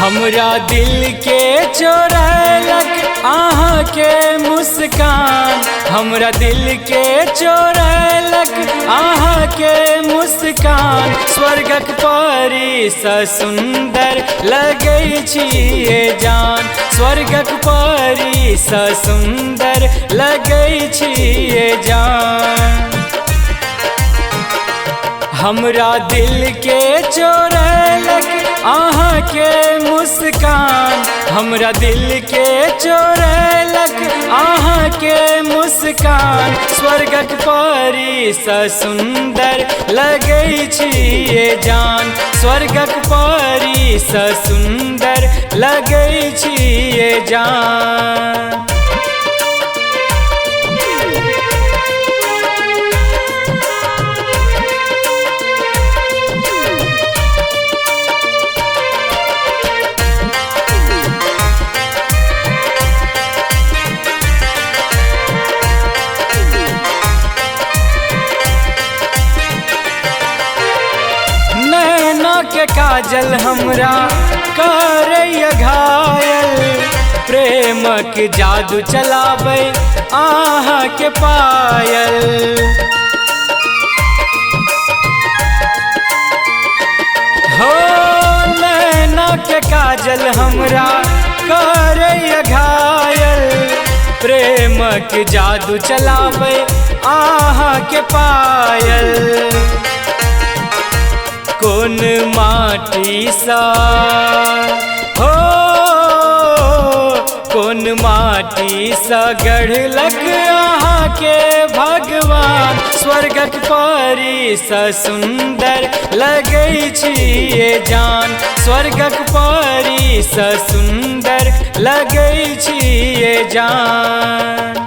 हमरा दिल के चोरैलक आहाँ के मुस्कान, हमरा दिल के चोरैलक आहाँ के मुस्कान। स्वर्गक परी सँ सुंदर लगै छियै जान, स्वर्गक परी सँ सुंदर लगै छियै जान। हमरा दिल के चोरैलक आहाँ के मुस्कान, हमरा दिल के चोरैलक आहाँ के मुस्कान। स्वर्गक परी सँ सुंदर लगै छियै जान, स्वर्गक परी सँ सुंदर लगै छियै जान। के काजल हमरा करैया घायल, प्रेमक जादू चलाबै आहाँ के पायल। हो नैना के काजल हमरा करैया घायल, प्रेमक जादू चलाबै आहाँ के पायल। कौन माटी सा हो, कौन माटी सा गढ़लक आहाँ के भगवान। स्वर्गक परी सँ सुंदर लगै छियै जान, स्वर्गक परी सँ सुंदर लगै छियै जान।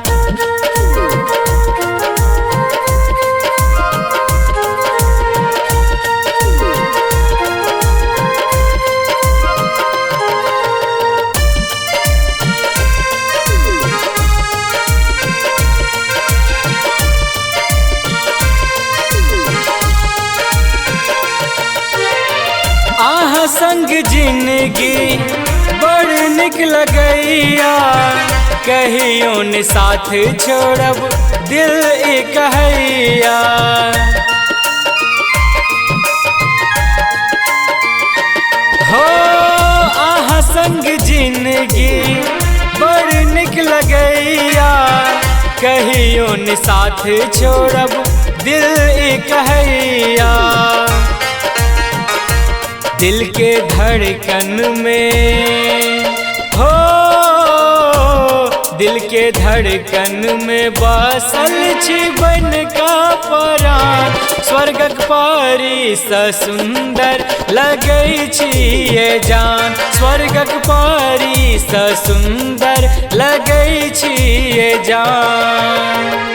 आहाँ संग जिंदगी बड़ निक लगैया, कहियो न साथ छोड़ब दिल ए कहैया। हो आहाँ संग जिंदगी बड़ निक लगैया, कहियो न साथ छोड़ब दिल ए कहैया। दिल के धड़कन में हो, दिल के धड़कन में बसल छी बन का प्राण। स्वर्गक परी सँ सुंदर लगै छियै जान, स्वर्गक परी सँ सुंदर लगै छियै जान।